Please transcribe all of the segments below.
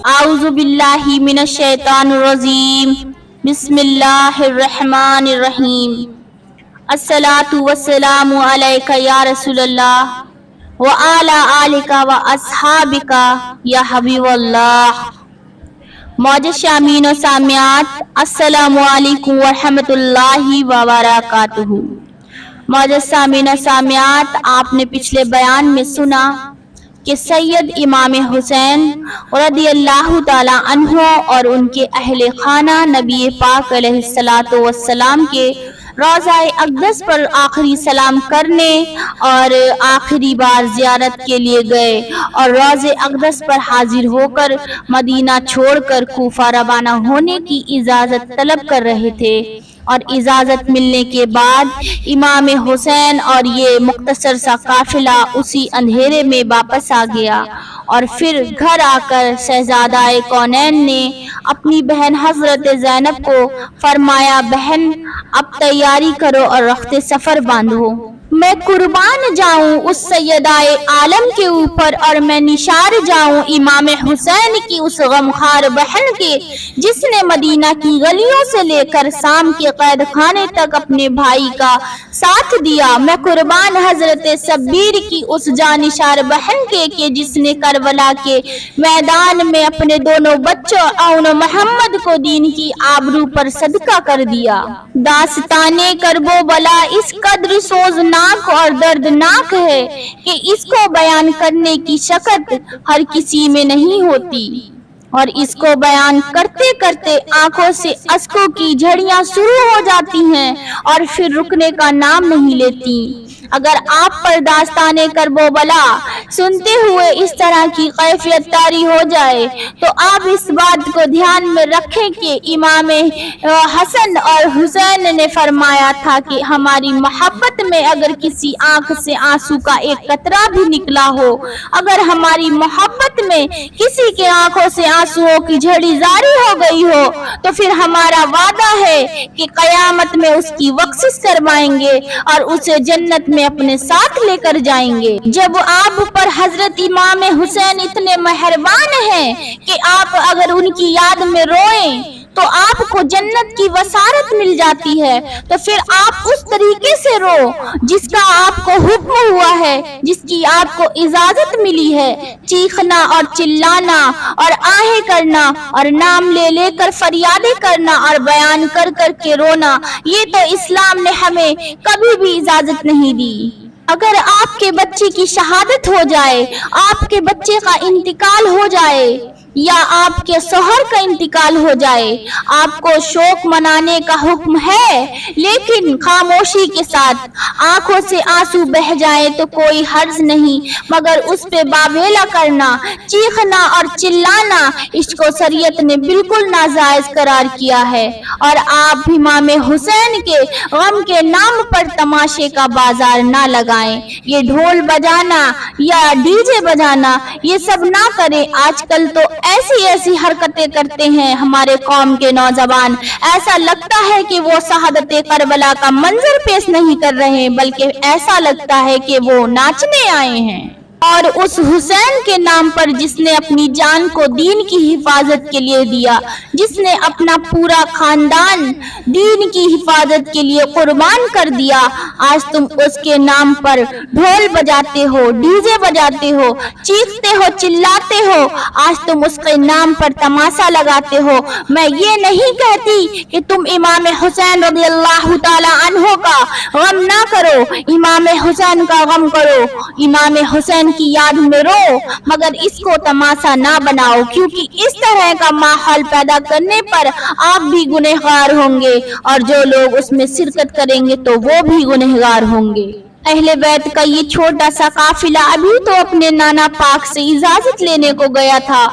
اعوذ باللہ من الشیطان الرجیم بسم اللہ الرحمن الرحیم الصلاۃ والسلام علیک یا رسول اللہ وعلی آلک واصحابک یا حبیب اللہ۔ معزز سامعین و سامعات، السلام علیکم ورحمۃ اللہ وبرکاتہ۔ معزز سامعین و سامعات، آپ نے پچھلے بیان میں سنا کہ سید امام حسین رضی اللہ تعالی عنہ اور ان کے اہل خانہ نبی پاک علیہ الصلوۃ والسلام کے روضہ اقدس پر آخری سلام کرنے اور آخری بار زیارت کے لیے گئے اور روضہ اقدس پر حاضر ہو کر مدینہ چھوڑ کر کوفہ روانہ ہونے کی اجازت طلب کر رہے تھے، اور اجازت ملنے کے بعد امام حسین اور یہ مختصر سا قافلہ اسی اندھیرے میں واپس آ گیا، اور پھر گھر آ کر شہزادہ کونین نے اپنی بہن حضرت زینب کو فرمایا، بہن اب تیاری کرو اور رخت سفر باندھو، میں قربان جاؤں اس سیدہ عالم کے اوپر، اور میں نثار جاؤں امام حسین کی اس غمخوار بہن کے جس نے مدینہ کی گلیوں سے لے کر شام کے قید خانے تک اپنے بھائی کا ساتھ دیا، میں قربان حضرت شبیر کی اس جانشار بہن کے کہ جس نے کربلا کے میدان میں اپنے دونوں بچوں اون محمد کو دین کی آبرو پر صدقہ کر دیا۔ داستان کرب و بلا اس قدر سوزناک اور دردناک ہے کہ اس کو بیان کرنے کی شکت ہر کسی میں نہیں ہوتی، اور اس کو بیان کرتے کرتے آنکھوں سے اشکوں کی جھڑیاں شروع ہو جاتی ہیں اور پھر رکنے کا نام نہیں لیتی۔ اگر آپ پر داستان کرب و بلا سنتے ہوئے اس طرح کی کیفیت طاری ہو جائے تو آپ اس بات کو دھیان میں رکھیں کہ امام حسن اور حسین نے فرمایا تھا کہ ہماری محبت میں اگر کسی آنکھ سے آنسو کا ایک قطرہ بھی نکلا ہو، اگر ہماری محبت میں کسی کے آنکھوں سے آنسوؤں کی جھڑی جاری ہو گئی ہو تو پھر ہمارا وعدہ ہے کہ قیامت میں اس کی بخشش کروائیں گے اور اسے جنت میں اپنے ساتھ لے کر جائیں گے۔ جب آپ پر حضرت امام حسین اتنے مہربان ہیں کہ آپ اگر ان کی یاد میں روئیں تو آپ کو جنت کی بشارت مل جاتی ہے، تو پھر آپ اس طریقے سے رو جس کا آپ کو حکم ہوا ہے، جس کی آپ کو اجازت ملی ہے۔ چیخنا اور چلانا اور آہیں کرنا اور نام لے لے کر فریادیں کرنا اور بیان کر کر کے رونا، یہ تو اسلام نے ہمیں کبھی بھی اجازت نہیں دی۔ اگر آپ کے بچے کی شہادت ہو جائے، آپ کے بچے کا انتقال ہو جائے یا آپ کے شوہر کا انتقال ہو جائے، آپ کو شوق منانے کا حکم ہے، لیکن خاموشی کے ساتھ آنکھوں سے آنسو بہہ جائے تو کوئی حرج نہیں، مگر اس پہ باویلا کرنا، چیخنا اور چلانا اس کو شریعت نے بالکل ناجائز قرار کیا ہے۔ اور آپ امام حسین کے غم کے نام پر تماشے کا بازار نہ لگائیں، یہ ڈھول بجانا یا ڈی جے بجانا یہ سب نہ کریں۔ آج کل تو ایسی حرکتیں کرتے ہیں ہمارے قوم کے نوجوان، ایسا لگتا ہے کہ وہ شہادت کربلا کا منظر پیش نہیں کر رہے بلکہ ایسا لگتا ہے کہ وہ ناچنے آئے ہیں۔ اور اس حسین کے نام پر جس نے اپنی جان کو دین کی حفاظت کے لیے دیا، جس نے اپنا پورا خاندان دین کی حفاظت کے لیے قربان کر دیا، آج تم اس کے نام پر ڈھول بجاتے ہو، ڈی جے بجاتے ہو، چیختے ہو، چلاتے ہو، آج تم اس کے نام پر تماشا لگاتے ہو۔ میں یہ نہیں کہتی کہ تم امام حسین رضی اللہ تعالی عنہ کا غم نہ کرو، امام حسین کا غم کرو، امام حسین کی یاد میں رو، مگر اس کو تماشا نہ بناؤ، کیونکہ اس طرح کا ماحول پیدا کرنے پر آپ بھی گنہگار ہوں گے اور جو لوگ اس میں شرکت کریں گے تو وہ بھی گنہگار ہوں گے۔ اہل بیت کا یہ چھوٹا سا قافلہ ابھی تو اپنے نانا پاک سے اجازت لینے کو گیا تھا،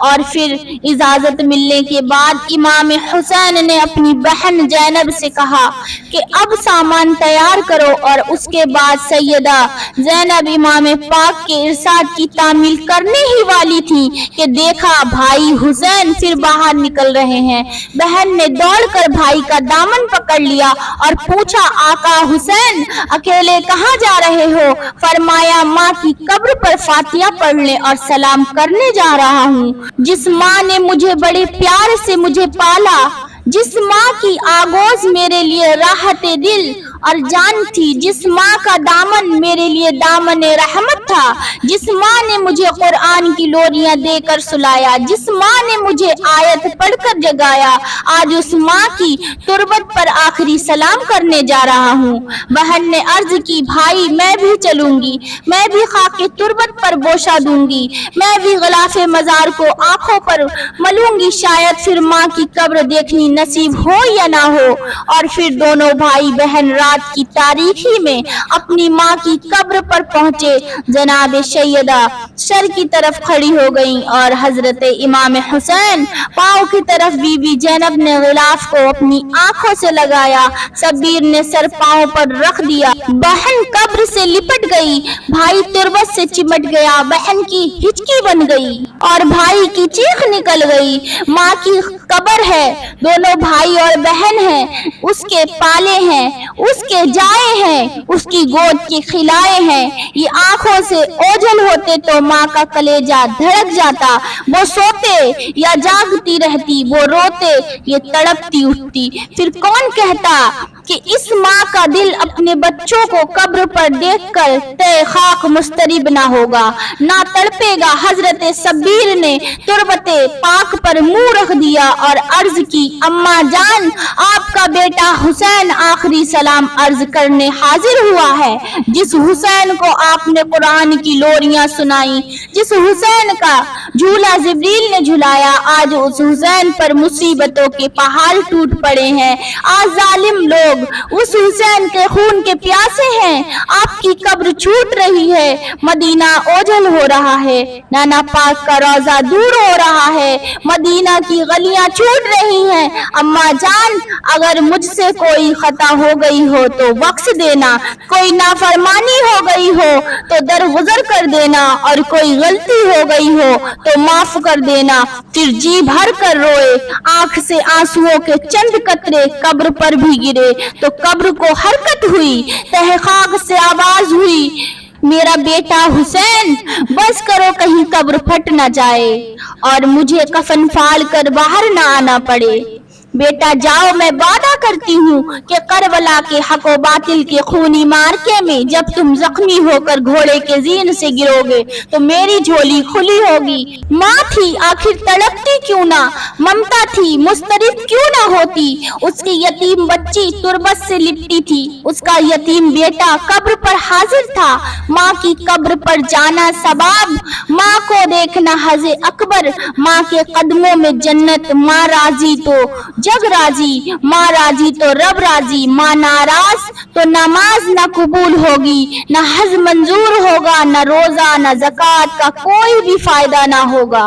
اور پھر اجازت ملنے کے بعد امام حسین نے اپنی بہن زینب سے کہا کہ اب سامان تیار کرو، اور اس کے بعد سیدہ زینب امام پاک کے ارشاد کی تعمیل کرنے ہی والی تھی کہ دیکھا بھائی حسین پھر باہر نکل رہے ہیں۔ بہن نے دوڑ کر بھائی کا دامن پکڑ لیا اور پوچھا آقا حسین اکیلے کہاں कहाँ जा रहे हो? फरमाया, माँ की कब्र पर फातिहा पढ़ने और सलाम करने जा रहा हूँ। जिस माँ ने मुझे बड़े प्यार से मुझे पाला, जिस माँ की आगोश मेरे लिए राहत दिल और जान थी, जिस माँ का दामन मेरे लिए दामन रहमत था, जिस माँ ने मुझे कुरान की लोरियां देकर सुलाया, जिस माँ ने मुझे आयत पढ़कर जगाया, आज उस माँ की तुरबत पर आखिरी सलाम करने जा रहा हूँ। बहन ने अर्ज की, भाई मैं भी चलूंगी, मैं भी खाके तुरबत पर बोशा दूंगी, मैं भी गलाफे मजार को आंखों पर मलूंगी, शायद फिर माँ की कब्र देखनी नसीब हो या ना हो। और फिर दोनों भाई बहन रात की तारीखी में अपनी माँ की कब्र पर पहुंचे। जनाब सैयदा सर की तरफ खड़ी हो गईं और हजरत इमाम हुसैन पाँव की तरफ बीबी जैनब ने गिलाफ को अपनी आंखों से लगाया। शब्बीर ने सर पाँव पर रख दिया। बहन कब्र से लिपट गई, भाई तुरबत से चिमट गया, बहन की हिचकी बन गई और भाई की चीख निकल गई। माँ की कब्र है, दोनों भाई और बहन हैं, उसके पाले हैं, उसके जाए हैं, उसकी गोद के खिलाए हैं। ये आंखों से ओझल होते तो माँ का कलेजा धड़क जाता, वो सोते या जागती रहती, वो रोते ये तड़पती उठती। फिर कौन कहता कि इस माँ का दिल अपने बच्चों को कब्र पर देखकर तय खाक मुस्तरिब ना होगा, ना तड़पेगा। हजरत शब्बीर ने तुरबते पाक पर मुंह रख दिया और अर्ज की, अम्मा जान, आपका बेटा हुसैन आखिरी सलाम अर्ज करने हाजिर हुआ है। जिस हुसैन को आपने कुरान की लोरियां सुनाई, जिस हुसैन का झूला जिब्रील ने झुलाया, आज उस हुसैन पर मुसीबतों के पहाड़ टूट पड़े हैं। आज जालिम लोग उस हुसैन के खून के प्यासे हैं। आपकी कब्र छूट रही है, मदीना ओझल हो रहा है, नाना पाक का रोजा दूर हो रहा है, मदीना की गलियां छूट रही हैं। अम्मा जान, अगर मुझसे कोई खता हो गई हो तो बख्श देना, कोई नाफरमानी हो गई हो तो दरगुजर कर देना, और कोई गलती हो गई हो तो माफ कर देना। फिर जी भर कर रोए, आंख से आंसुओं के चंद कतरे कब्र पर भी गिरे तो कब्र को हरकत हुई, तहखाक से आवाज हुई, मेरा बेटा हुसैन, बस करो कहीं कब्र फट न जाए और मुझे कफन फाड़ कर बाहर न आना पड़े। बेटा जाओ, मैं वादा करती हूँ कि करबला के हक व बातिल के खूनी मार्के में जब तुम जख्मी होकर घोड़े के जीन से गिरोगे तो मेरी झोली खुली होगी। माँ थी आखिर तड़पती क्यों ना, ममता थी मुस्तरिब क्यों ना होती। उसकी यतीम बच्ची तुरबत से लिपटी थी, उसका यतीम बेटा कब्र पर हाजिर था। माँ की कब्र पर जाना सबाब, माँ को देखना हज़े अकबर, माँ के कदमों में जन्नत। माँ राजी तो जग राजी, माँ राजी तो रब राजी, माँ नाराज तो नमाज न कबूल होगी, न हज मंजूर होगा, न रोजा न ज़कात का कोई भी फायदा ना होगा।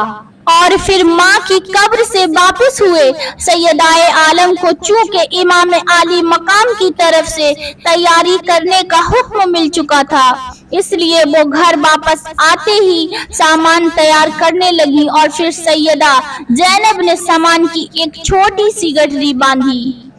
और फिर माँ की कब्र से वापस हुए। सैयदाए आलम को चूंकि इमाम आली मकाम की तरफ से तैयारी करने का हुक्म मिल चुका था, इसलिए वो घर वापस आते ही सामान तैयार करने लगी। और फिर सैयदा जैनब ने सामान की एक छोटी सी गठरी बांधी।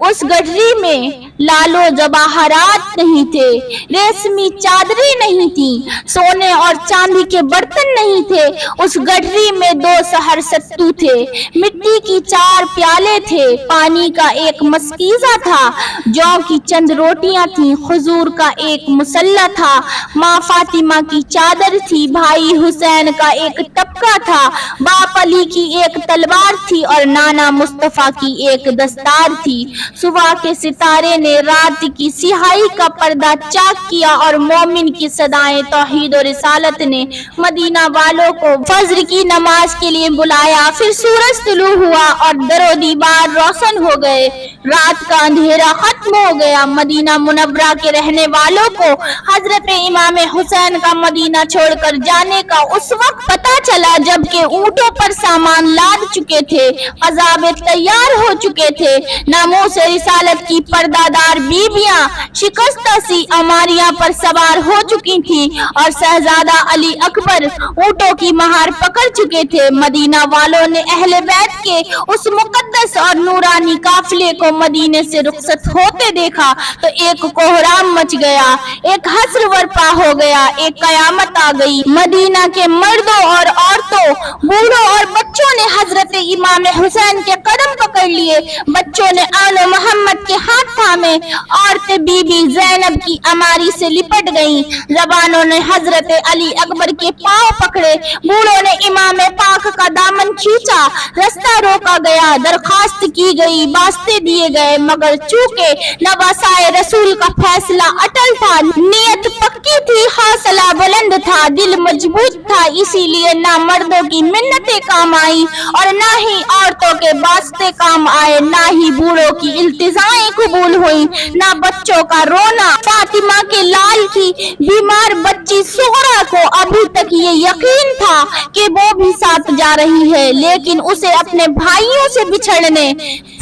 उस गठरी में लालो जवाहरात नहीं थे, रेशमी चादरें नहीं थी, सोने और चांदी के बर्तन नहीं थे। उस गठरी में 2 सहर सत्तू थे, मिट्टी की 4 प्याले थे, पानी का एक मस्कीजा था, जौ की चंद रोटियां थी, खजूर का एक मुसल्ला था, माँ फातिमा की चादर थी, भाई हुसैन का एक टपका था, बाप अली की एक तलवार थी और नाना मुस्तफा की एक दस्तार थी। सुबह के सितारे ने रात की सिहाई का पर्दा चाक किया और मोमिन की सदाएं तौहीद और रिसालत ने मदीना वालों को फज्र की नमाज के लिए बुलाया। फिर सूरज तुलू हुआ और दरो दीवार रोशन हो गए, रात का अंधेरा खत्म हो गया। मदीना मुनव्वरा के रहने वालों को हजरत इमाम हुसैन का मदीना छोड़कर जाने का उस वक्त पता चला जबकि ऊंटों पर सामान लाद चुके थे, अज़ाबे तैयार हो चुके थे, नामूस रिसालत की पर्दादार बीबियां शिकस्ता सी अमारियां पर सवार हो चुकी थी और शहजादा अली अकबर ऊंटों की महार पकड़ चुके थे। मदीना वालों ने अहले बैत के उस मुकद्दस और नूरानी काफिले को मदीने से रुखसत होते देखा तो एक कोहराम मच गया, एक हस्र बर्पा हो गया, एक कयामत आ गई। मदीना के मर्दों और औरतों, बूढ़ों और बच्चों ने हजरत इमाम हुसैन के कदम पकड़ लिए, बच्चों ने आले मोहम्मद के हाथ थामे, औरतें बीबी ज़ैनब की अमारी से लिपट गईं, जवानों ने हजरत अली अकबर के पांव पकड़े, बूढ़ों ने इमाम पाक का दामन खींचा, रास्ता रोका गया, दरखास्त की गई, वास्ते दिए गए, मगर चूंकि नवासाए रसूल का फैसला अटल था, नियत पक्की थी, हौसला बुलंद था, दिल मजबूत था, इसीलिए ना मर्दों की मिन्नतें काम आई और ना ही औरतों के वास्ते काम आए, ना ही बूढ़ों की इल्तिजाएं कबूल हुई, ना बच्चों का रोना। फातिमा के लाल की बीमार बच्ची सुगरा को अभी तक ये यकीन था कि वो भी साथ जा रही है, लेकिन उसे अपने भाइयों से बिछड़ने,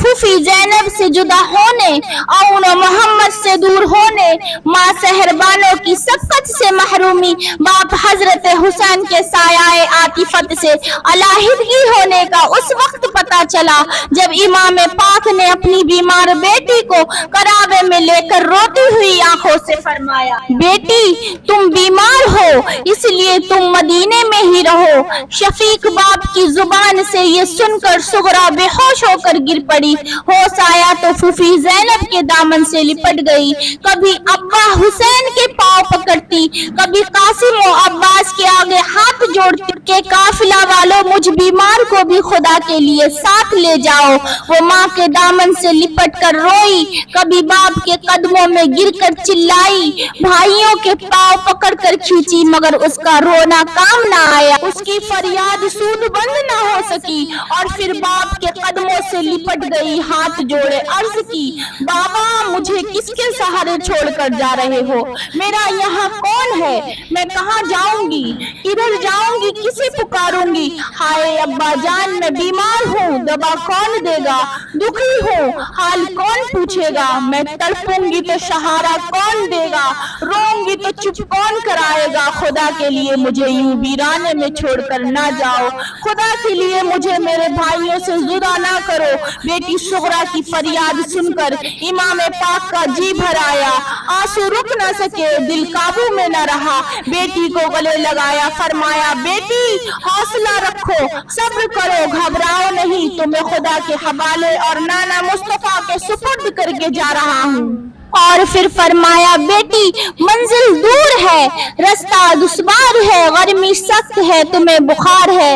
फूफी ज़ैनब से जुदा होने, और मोहम्मद से दूर होने, माँ सहरबानों की शफ़क़त से महरूमी, बाप हजरत हुसैन के सायाए आतिफत से अलाहिदगी होने का उस वक्त पता चला जब इमाम पाक ने अपनी बीमार बेटी को करावे में लेकर रोती हुई आंखों से फरमाया, बेटी तुम बीमार हो इसलिए तुम मदीने में ही रहो। शफीक बाप की जुबान से ये सुनकर सुगरा बेहोश होकर गिर पड़ी, होश आया तो फूफी ज़ैनब के दामन से लिपट गई, कभी अब्बा हुसैन के पांव पकड़ती, कभी कासिम और अब्बास के आगे हाथ जोड़ती के काफिला वालों मुझ बीमार को भी खुदा के लिए साथ ले जाओ। वो माँ के दामन से लिपट कर रोई, कभी बाप के कदमों में गिरकर चिल्लाई, भाइयों के पांव पकड़ कर खींची, मगर उसका रोना काम ना आया, उसकी फरियाद सूद बंद ना हो सकी और फिर बाप के कदमों से लिपट गई, हाथ जोड़े अर्ज की, बाबा मुझे किसके सहारे छोड़कर जा रहे हो, मेरा यहाँ कौन है, मैं कहाँ जाऊंगी, किधर जाऊंगी, किसे पुकारूंगी, हाय अब्बा जान मैं बीमार हूँ, दवा कौन देगा, दुखी हूँ हाल कौन पूछेगा, मैं तड़पूंगी तो सहारा कौन देगा, रोऊंगी तो चुप कौन कराएगा, खुदा के लिए मुझे यूं वीराने में छोड़कर ना जाओ, खुदा के लिए मुझे मेरे भाइयों से जुदा ना करो। बेटी सुगरा की फरियाद सुनकर इमाम पाक का जी भर आया, आंसू रुक न सके, दिल काबू में न रहा, बेटी को गले लगाया, फरमाया बेटी हौसला रखो, सब्र करो, घबराओ नहीं, तुम्हें खुदा के हवाले और नाना मुस्तफा के सुपुर्द करके जा रहा हूँ। और फिर फरमाया बेटी मंजिल दूर है, रास्ता दुश्वार है, गर्मी सख्त है, तुम्हें बुखार है,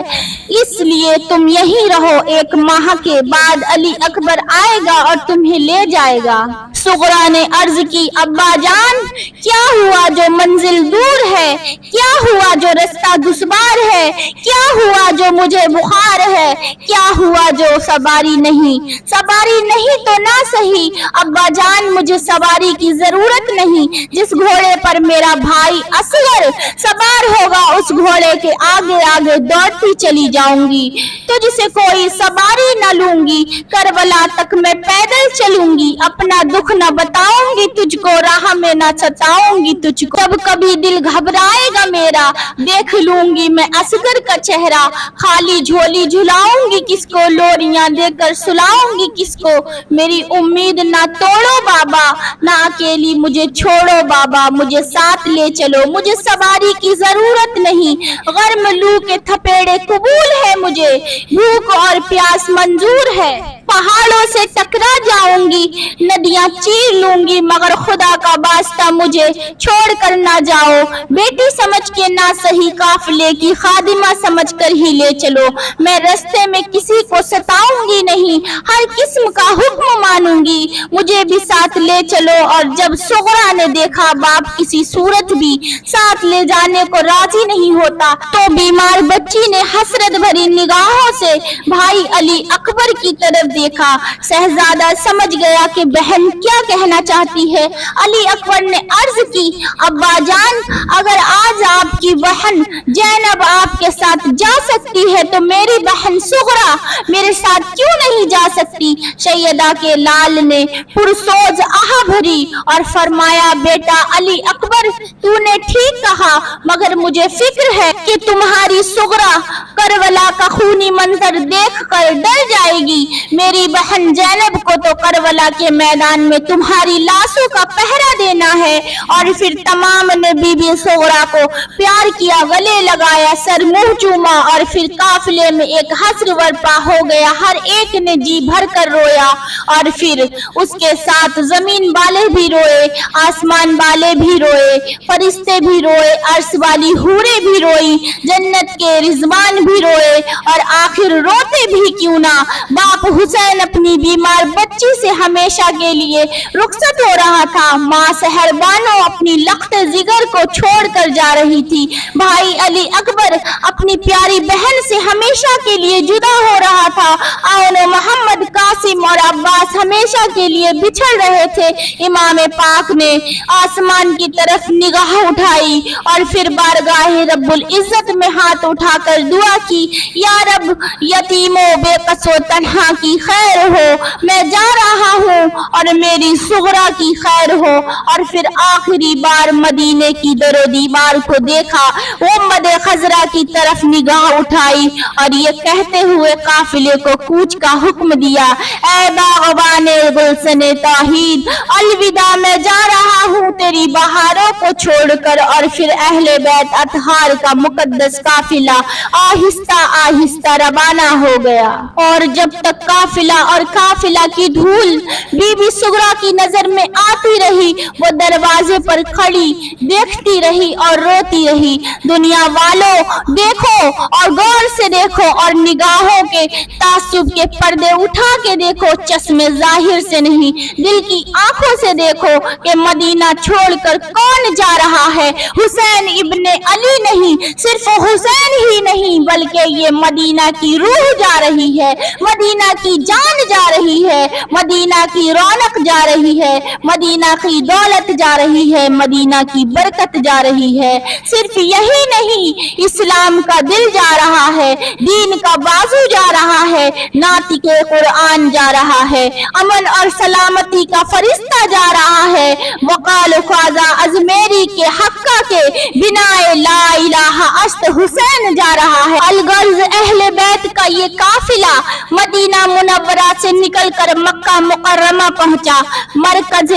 इसलिए तुम यहीं रहो, एक माह के बाद अली अकबर आएगा और तुम्हें ले जाएगा। सुगरा ने अर्ज की, अब्बा जान क्या हुआ जो मंजिल दूर है, क्या हुआ जो रास्ता दुश्वार है, क्या हुआ जो मुझे बुखार है, क्या हुआ जो सवारी नहीं, सवारी नहीं तो ना सही अब्बा जान मुझे सवारी की जरूरत नहीं, जिस घोड़े पर मेरा भाई असगर सवार होगा उस घोड़े के आगे आगे दौड़ती चली जाऊंगी, तुझसे कोई सवारी न लूंगी, करबला तक मैं पैदल चलूंगी, अपना दुख न बताऊंगी तुझको, राह में न सताऊंगी तुझको, जब कभी दिल घबराएगा मेरा देख लूंगी मैं असगर का चेहरा, खाली झोली झुलाऊंगी किसको, लोरियां देकर सुलाऊंगी किसको, मेरी उम्मीद ना तोड़ो बाबा, ना अकेली मुझे छोड़ो बाबा, मुझे साथ ले चलो, मुझे सवारी की जरूरत नहीं, गर्म लू के थपेड़े कबूल है मुझे, भूख और प्यास मंजूर है, पहाड़ों से टकरा जाऊंगी, नदियां चीर लूंगी, मगर खुदा का वास्ता मुझे छोड़ कर ना जाओ, बेटी समझ के ना सही काफिले की खादिमा समझ कर ही ले चलो, मैं रास्ते में किसी को सताऊंगी नहीं, हर किस्म का हुक्म मानूंगी, मुझे भी साथ ले चलो। और जब सुगरा ने देखा बाप किसी सूरत भी साथ ले जाने को राजी नहीं होता, तो बीमार बच्ची ने हसरत भरी निगाहों से भाई अली अकबर की तरफ देखा, शहजादा समझ गया कि बहन क्या कहना चाहती है। अली अकबर ने अर्ज की, अब्बा जान अगर आज आपकी बहन ज़ैनब आपके साथ जा सकती है तो मेरी बहन सुगरा मेरे साथ क्यों नहीं जा सकती। सैयदा के लाल ने पुरसोज आह भरी और फरमाया, बेटा अली अकबर तूने ठीक कहा, मगर मुझे फिक्र है कि तुम्हारी सुगरा کربلا کا خونی منظر دیکھ کر ڈر جائے گی۔ میری بہن زینب کو تو کربلا کے میدان میں تمہاری لاشوں کا پہرا دینا ہے۔ اور پھر تمام نے بی بی صغرا کو پیار کیا، گلے لگایا، سر منہ چوما، اور پھر قافلے میں ایک حشر برپا ہو گیا۔ ہر ایک نے جی بھر کر رویا، اور پھر اس کے ساتھ زمین والے بھی روئے، آسمان والے بھی روئے، فرشتے بھی روئے، عرش والی حوریں بھی روئی، جنت کے رضوان بھی روئے، اور آخر روتے بھی کیوں نہ، باپ حسین اپنی بیمار بچی سے ہمیشہ کے لیے رخصت ہو رہا تھا، ماں سحر بانو اپنی لخت جگر کو چھوڑ کر جا رہی تھی، بھائی علی اکبر اپنی پیاری بہن سے ہمیشہ کے لیے جدا ہو رہا تھا، آن محمد، قاسم اور عباس ہمیشہ کے لیے بچھڑ رہے تھے۔ امام پاک نے آسمان کی طرف نگاہ اٹھائی اور پھر بارگاہ رب العزت میں ہاتھ اٹھا کر دعا کی، یا رب، یتیموں بے کس و تنہا کی خیر ہو، میں جا رہا ہوں، اور میری صغرا کی خیر ہو۔ اور پھر آخری بار مدینے کی در و دیوار کو دیکھا، وہ مد خضرا کی طرف نگاہ اٹھائی اور یہ کہتے ہوئے قافلے کو کوچ کا حکم دیا، اے باغبان گلشن توحید، الوداع، میں جا رہا ہوں تیری بہاروں کو چھوڑ کر۔ اور پھر اہل بیت اطہار کا مقدس قافلہ آہستہ آہستہ روانہ ہو گیا، اور جب تک قافلہ اور قافلہ کی دھول بی بی صغرا کی نظر میں آتی رہی، وہ دروازے پر کھڑی دیکھتی رہی اور روتی رہی۔ دنیا والوں، دیکھو اور غور سے دیکھو، اور نگاہوں کے تعصب کے پردے اٹھا کے دیکھو، چشمے ظاہر سے نہیں، دل کی آنکھوں سے دیکھو کہ مدینہ چھوڑ کر کون جا رہا ہے۔ حسین ابن علی نہیں، صرف حسین ہی نہیں، بلکہ یہ مدینہ کی روح جا رہی ہے، مدینہ کی جان جا رہی ہے، مدینہ کی رونق جا رہی ہے، مدینہ کی دولت جا رہی ہے، مدینہ کی برکت جا رہی ہے۔ صرف یہی نہیں، اسلام کا دل جا رہا ہے، دین کا بازو جا رہا ہے، ناطق قرآن جا رہا ہے، امن اور سلامتی کا فرشتہ جا رہا ہے، وقال خواجہ ازمیری کے حقہ کے بنائے لا الہ است حسین جا رہا ہے۔ الغرض اہل بیت کا یہ قافلہ مدینہ منورہ سے نکل کر مکہ مکرمہ پہنچا، مرکز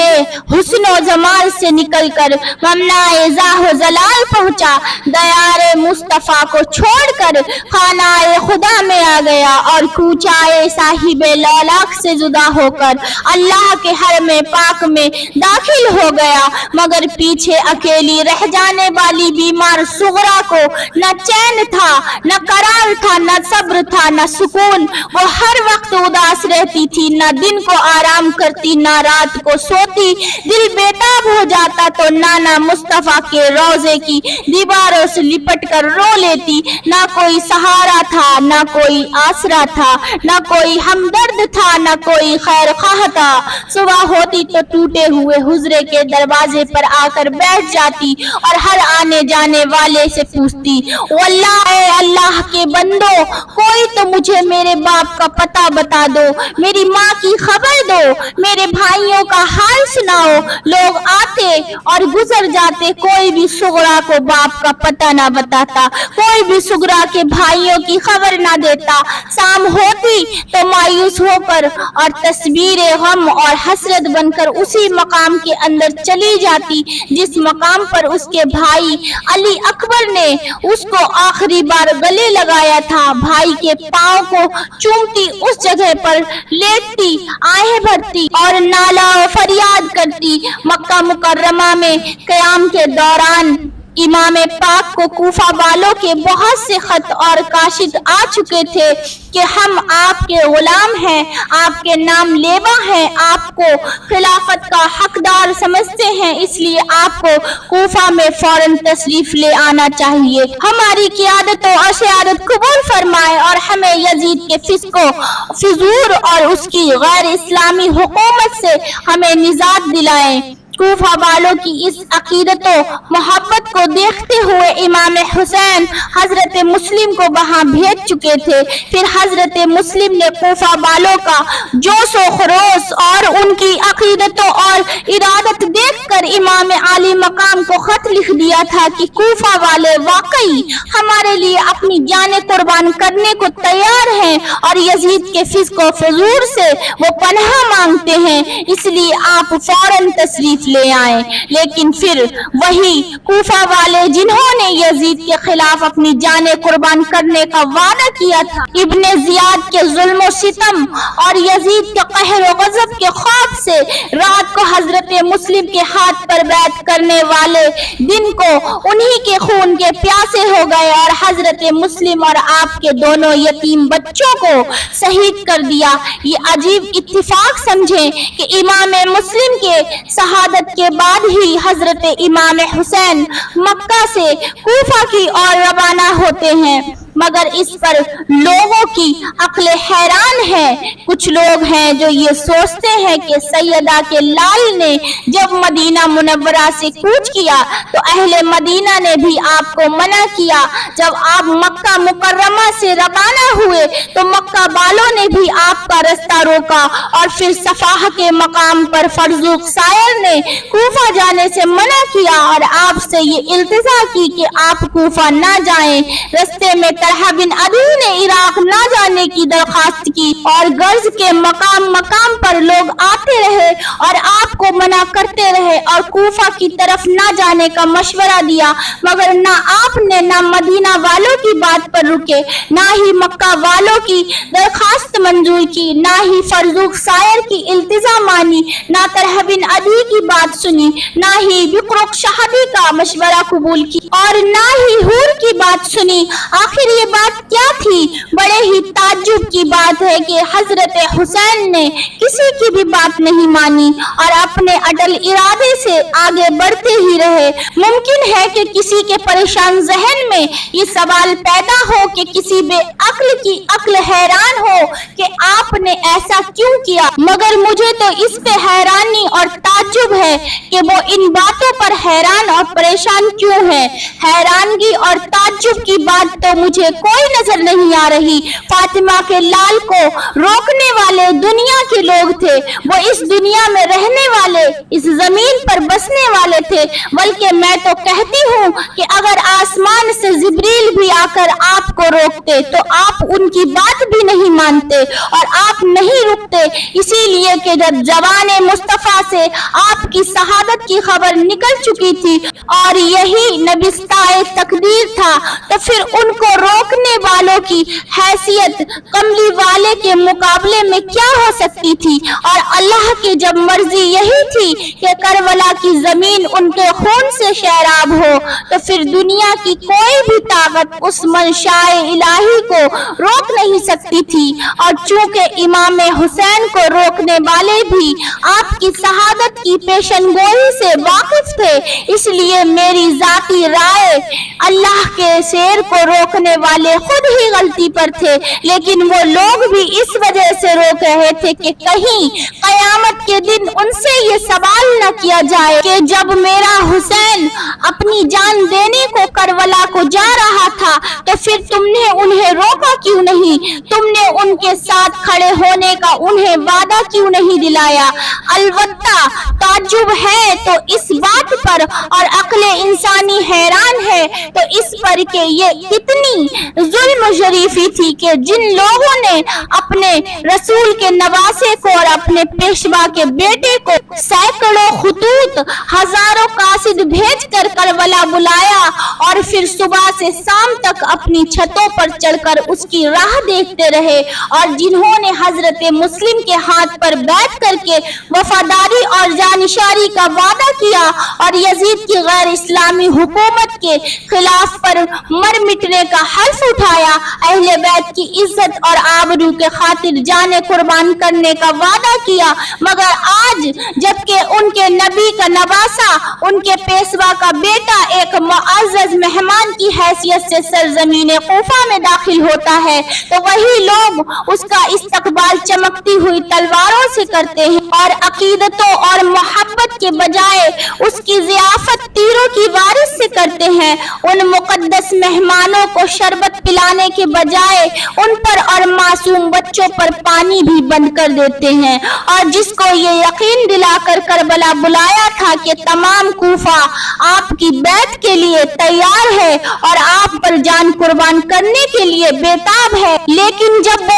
حسن و جمال سے نکل کر ممنع زاہ و جلال پہنچا، دیار مصطفیٰ کو چھوڑ کر خانہ خدا میں آ گیا، اور کوچائے صاحب لولاک سے جدا ہو کر اللہ کے حرم پاک میں داخل ہو گیا، مگر پیچھے اکیلی رہ جانے والی بیمار صغرا کو نہ چین تھا، نہ قرار تھا، نہ صبر تھا، نہ سکون، وہ ہر وقت اداس رہتی تھی، نہ دن کو آرام کرتی، نہ رات کو سوتی، دل بیتاب ہو جاتا تو نانا مصطفیٰ کے روضے کی دیواروں سے لپٹ کر رو لیتی، نہ کوئی سہارا تھا، نہ کوئی آسرا تھا، نہ کوئی ہمدرد تھا، نہ کوئی خیر خواہ تھا۔ صبح ہوتی تو ٹوٹے ہوئے حجرے کے دروازے پر آ کر بیٹھ جاتی اور ہر آنے جانے والے سے پوچھتی، واللہ اے اللہ کے بندو، کوئی تو مجھے میرے باپ کا پتہ بتا دو، میری ماں کی خبر دو، میرے بھائیوں کا حال سناؤ۔ لوگ آتے اور گزر جاتے، کوئی بھی صغرا کو باپ کا پتہ نہ بتاتا، کوئی بھی صغرا کے بھائیوں کی خبر نہ دیتا۔ شام ہوتی تو مایوس ہو کر اور تصویر غم اور حسرت بن کر اسی مقام کے اندر چلی جاتی جس مقام پر اس کے بھائی علی اکبر نے اس کو آخری بار گلے لگایا تھا، بھائی کے پاؤں کو چومتی، اس جگہ پر لیٹتی، آہیں بھرتی اور نالا و فریاد کرتی۔ مکہ مکرمہ میں قیام کے دوران امام پاک کو کوفہ والوں کے بہت سے خط اور کاشت آ چکے تھے کہ ہم آپ کے غلام ہیں، آپ کے نام لیوا ہیں، آپ کو خلافت کا حقدار سمجھتے ہیں، اس لیے آپ کو کوفہ میں فوراً تشریف لے آنا چاہیے، ہماری قیادت و سیادت قبول فرمائے اور ہمیں یزید کے فسق و فجور اور اس کی غیر اسلامی حکومت سے ہمیں نجات دلائیں۔ کوفہ والوں کی اس عقیدت و محبت मोहब्बत को देखते हुए इमाम हुसैन हजरत मुस्लिम को वहां भेज चुके थे। फिर हजरत मुस्लिम ने कूफा वालों का जोश व खरोश और उनकी अकीदतों और इरादत देखकर इमाम आली मकाम को खत लिख दिया था कि कूफा वाले वाकई हमारे लिए अपनी जानें कुर्बान करने को तैयार हैं और यजीद के फिस्क व फजूर से वो पनाह मांगते हैं, इसलिए आप फौरन तशरीफ ले आए। लेकिन फिर वही कूफा वाले जिन्होंने यजीद के खिलाफ अपनी जानें कुर्बान करने का वादा किया था, इब्ने जियाद के जुल्म और सितम और यजीद के कहर और गजब के खौफ से रात को हजरत मुस्लिम के हाथ पर बैत करने वाले दिन को उन्हीं के खून के प्यासे हो गए और हजरत मुस्लिम और आपके दोनों यतीम बच्चों को शहीद कर दिया। ये अजीब इत्तिफाक समझें कि इमाम मुस्लिम के शहादत के बाद ही हजरत इमाम हुसैन मक्का से कूफा की ओर रवाना होते हैं, मगर इस पर लोगों की अक्ल हैरान है। कुछ लोग हैं जो ये सोचते हैं कि सैयदा के लाल ने जब मदीना मुनव्वरा से कूच किया तो अहले मदीना ने भी आपको मना किया। जब आप मक्का मुकर्रमा से रवाना हुए तो मक्का वालों ने भी आपका रास्ता रोका और फिर सफाह के मकाम पर फरजुक सायर ने कूफा जाने से मना किया और आपसे ये इल्तिजा की कि आप कूफा ना जाएं। रास्ते में तलहा बिन अदी ने इराक ना जाने की दरखास्त की और गर्ज के मकाम मकाम पर लोग आते रहे और आपको मना करते रहे और कूफा की तरफ ना जाने का मशवरा दिया, मगर ना आपने ना मदीना वालों की बात पर रुके, ना ही मक्का वालों की दरखास्त मंजूर की, ना ही फरजुक सायर की इल्तिजा मानी, ना तलहा बिन अदी की बात सुनी, ना ही बिक्रुक शादी का मशवरा कबूल की और ना ही हूर की बात सुनी। आखिर ये बात क्या थी? बड़े ही ताज्जुब की बात है कि हजरत हुसैन ने किसी की भी बात नहीं मानी और अपने अटल इरादे से आगे बढ़ते ही रहे। मुमकिन है कि किसी के परेशान जहन में ये सवाल पैदा हो कि किसी बेअक्ल की अक्ल हैरान हो कि आपने ऐसा क्यों किया, मगर मुझे तो इस पे हैरानी और ताज्जुब है कि वो इन बातों पर हैरान और परेशान क्यों है। हैरानगी और ताज्जुब की बात तो मुझे कोई नजर नहीं आ रही। फातिमा के लाल को रोकने वाले दुनिया के लोग थे, वो इस दुनिया में रहने वाले, इस जमीन पर बसने वाले थे। बल्कि मैं तो कहती हूँ कि अगर आसमान से जिब्रील भी आकर आपको रोकते तो आप उनकी बात भी नहीं मानते और आप नहीं रुकते, इसीलिए कि जब जवाने मुस्तफा से आपकी शहादत की खबर निकल चुकी थी और यही नबिस्ताए तकदीर था, तो फिर उनको रोकने वालों की हैसियत कमली वाले के मुकाबले में क्या हो सकती थी। और अल्लाह की जब मर्जी यही थी कि करबला की जमीन उनके खून से शैराब हो, तो फिर दुनिया की कोई भी ताकत उस मंशाए इलाही को रोक नहीं सकती थी। और चूंकि इमाम हुसैन को रोकने वाले भी आपकी शहादत की पेशनगोई से वाकिफ थे, इसलिए मेरी जाती राय अल्लाह के शेर को रोकने वाले खुद ही गलती पर थे। लेकिन वो लोग भी इस वजह से रोक रहे थे कि कहीं कयामत के दिन उनसे ये सवाल न किया जाए कि जब मेरा हुसैन अपनी जान देने को करबला को जा रहा था तो फिर तुमने उन्हें रोका क्यों नहीं, तुमने उनके साथ खड़े होने का उन्हें वादा क्यों नहीं दिलाया। अलबत्ता ताज्जुब है तो इस बात पर और अक्ले इंसानी हैरान है तो इस पर के ये कितनी जुल्म शरीफी थी कि जिन लोगों ने अपने रसूल के नवासे को और अपने पेशवा के बेटे को सैकड़ों खुतूत हजारों कासिद भेजकर करबला बुलाया और फिर सुबह से शाम तक अपनी छतों पर चढ़कर उसकी राह देखते रहे और जिन्होंने हजरत मुस्लिम के हाथ पर बैठ करके वफादारी और जानिशारी का वादा किया और यजीद की गैर इस्लामी हुकूमत के खिलाफ पर मर मिटने का हल्फ उठाया, अहले बैत की इज्जत और आबरू के खातिर जाने कुर्बान करने का वादा किया, मगर आज जबकि उनके नबी का नवासा, उनके पेशवा का बेटा एक मुअज़्ज़ज़ मेहमान की हैसियत से सरजमीन मदीने कूफा में दाखिल होता है तो वही लोग उसका इस्तकबाल चमकती हुई तलवारों से करते हैं और अकीदतों और मोहब्बत के बजाय उसकी ज़ियाफत तीरों की बारिश से करते हैं। उन मुकद्दस मेहमानों को शरबत पिलाने के बजाय उन पर और मासूम बच्चों पर पानी भी बंद कर देते हैं। और जिसको ये यकीन दिलाकर करबला बुलाया था कि तमाम कूफा आपकी बैत के लिए तैयार है और आप पर जान कुर्बान करने के लिए बेताब है, लेकिन जब वो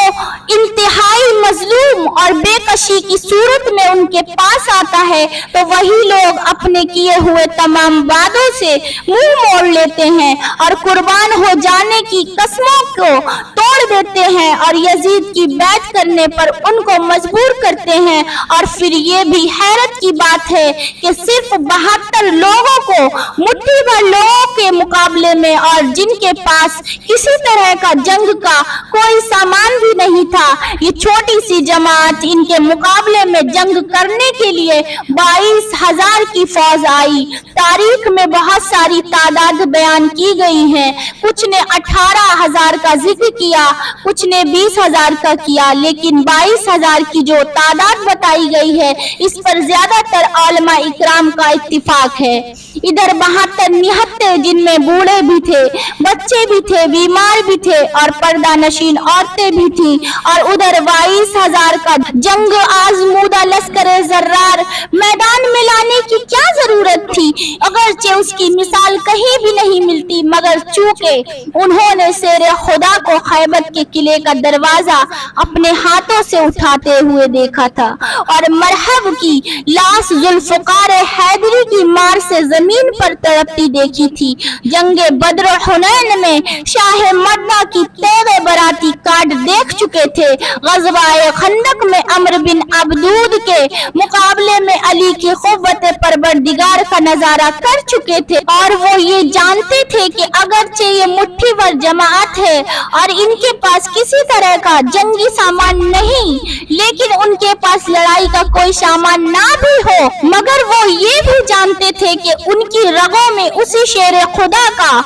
इंतहाई मजलूम और बेकशी की सूरत में उनके पास आता है तो वही लोग अपने किए हुए तमाम वादों से मुंह मोड़ लेते हैं और कुर्बान हो जाने की कस्मों को तोड़ देते हैं और यजीद की बैत करने पर उनको मजबूर करते हैं। और फिर ये भी हैरत की बात है कि सिर्फ 72 लोगों को मुट्ठी भर लोगों के मुकाबले में और जिनके पास किसी तरह का जंग का कोई सामान भी नहीं था, ये छोटी सी जमात इनके मुकाबले में जंग करने के लिए 22,000 की फौज आई। तारीख में बहुत सारी तादाद बयान की गई है, कुछ ने 18,000 का जिक्र किया, कुछ ने 20,000 का किया, लेकिन 22,000 की जो तादाद बताई गई है इस पर ज्यादातर उलमा इकराम का इत्तिफाक है। इधर 72-73 जिनमें बूढ़े भी थे, बच्चे भी थे, बीमार भी थे और पर्दा नशीन औरतें भी थीं, और उधर 22,000 का जंग आजमूदा लश्कर जर्रार मैदान में लाने की क्या जरूरत थी, अगरचे उसकी मिसाल कहीं भी नहीं मिलती, मगर चूंकि उन्होंने शेर खुदा को खैबर के किले का दरवाजा अपने हाथों से उठाते हुए देखा था और मरहब की लाश जुल्फकार हैदरी की मार से जमीन पर तड़पती देखी थी। जंगे बद्र हुनैन में शाह मदना की तेगे बराती काट देख चुके थे। गज़वाए खंदक में अम्र बिन अबदूद के मुकाबले में अली की क़ुव्वत परवरदिगार का नजारा कर चुके थे और वो ये जानते थे कि अगरचे ये मुट्ठी भर जमात है और इनके पास किसी तरह का जंगी सामान नहीं, लेकिन उनके पास लड़ाई का कोई सामान ना भी हो, मगर वो ये भी जानते थे कि उनकी रगों में उसी शेर खुदा का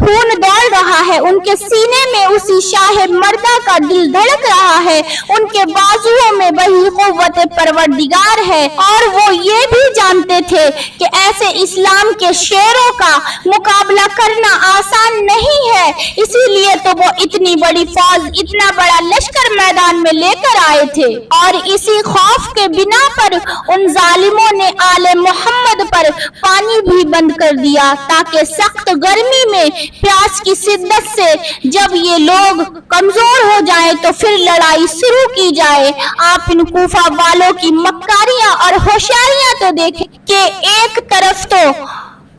खून दौड़ रहा है, उनके सीने में उसी शाह मर्दा का दिल धड़क रहा है, उनके बाजुओं में वही क़ुव्वत परवरदिगार है। और वो ये भी जानते थे कि ऐसे इस्लाम के शेरों का मुकाबला करना आसान नहीं है, इसीलिए तो वो इतनी बड़ी फौज, इतना बड़ा लश्कर मैदान में लेकर आए थे। और इसी खौफ के बिना पर उन जालिमों ने आले मोहम्मद पर पानी भी बंद कर दिया ताकि सख्त गर्मी में प्यास की शिद्दत से जब ये लोग कमजोर हो जाएं तो फिर लड़ाई शुरू की जाए। आप इन कूफा वालों की मक्कारियां और होशियारियां तो देखें कि एक तरफ तो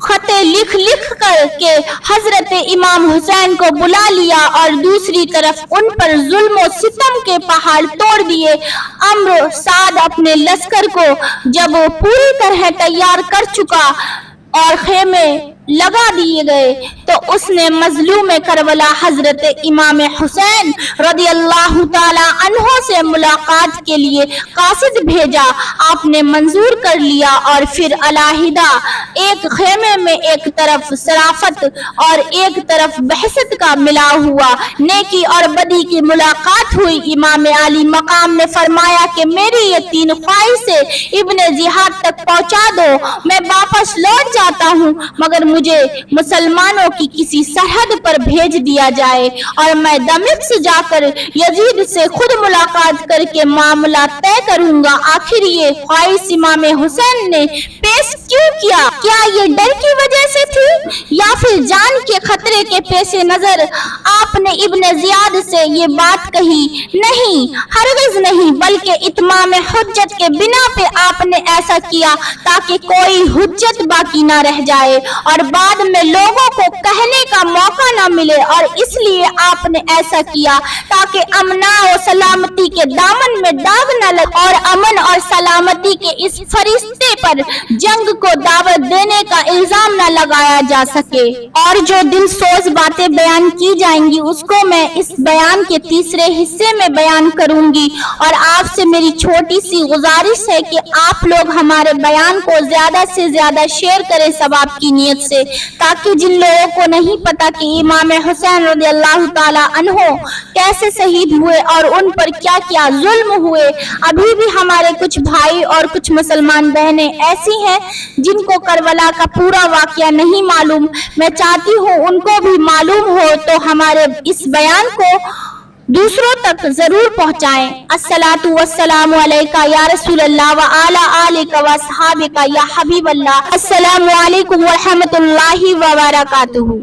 खते लिख लिख कर के हजरत इमाम हुसैन को बुला लिया और दूसरी तरफ उन पर जुल्म और सितम के पहाड़ तोड़ दिए। अम्र साद अपने लश्कर को जब पूरी तरह तैयार कर चुका और खेमे लगा दिए गए तो उसने मजलूम करबला हजरत इमाम हुसैन रदी अल्लाह ताला अन्हो से मुलाकात के लिए कासिद भेजा। आपने मंजूर कर लिया और फिर अलहिदा एक खेमे में एक तरफ सराफत और एक तरफ बहसत का मिलाव हुआ, नेकी और बदी की मुलाकात हुई। इमाम आली मकाम ने फरमाया कि मेरी ये 3 ख्वाहिशें इब्ने जिहाद तक पहुंचा दो, मैं वापस लौट जाता हूँ, मगर मुझे मुसलमानों की किसी सरहद पर भेज दिया जाए और मैं दमिश्क जाकर यजीद से खुद मुलाकात करके मामला तय करूंगा। आखिर ये ख्वाहिश इमाम हुसैन ने पेश क्यों किया? क्या ये डर की वजह से थी या फिर जान के खतरे के पेश नजर आपने इब्ने जियाद से ये बात कही? नहीं, हरगिज नहीं, बल्कि इत्माम हुज्जत के बिना पे आपने ऐसा किया ताकि कोई हुज्जत बाकी ना रह जाए और बाद में लोगों को कहने का मौका ना मिले, और इसलिए आपने ऐसा किया ताकि अमना और सलामती के दामन में दाग न लगे और अमन और सलामती के इस फरिश्ते पर जंग को दावत देने का इल्जाम न लगाया जा सके। और जो दिल सोज बातें बयान की जाएंगी उसको मैं इस बयान के तीसरे हिस्से में बयान करूंगी। और आपसे मेरी छोटी सी गुजारिश है कि आप लोग हमारे बयान को ज्यादा से ज्यादा शेयर करें सवाब की नीयत से, ताकि जिन लोगों को नहीं पता कि इमाम हुसैन रज़ियल्लाहु ताला अन्हो कैसे शहीद हुए और उन पर क्या क्या जुल्म हुए, अभी भी हमारे कुछ भाई और कुछ मुसलमान बहनें ऐसी हैं जिनको करबला का पूरा वाकया नहीं मालूम, मैं चाहती हूँ उनको भी मालूम हो तो हमारे इस बयान को दूसरों तक जरूर पहुंचाएं। अस्सलातु वस्सलामु अलैका या रसूल अल्लाह व आला आलिका व अस्हाबिका या हबीब अल्लाह। अस्सलामु अलैकुम व रहमतुल्लाहि व बरकातुहू।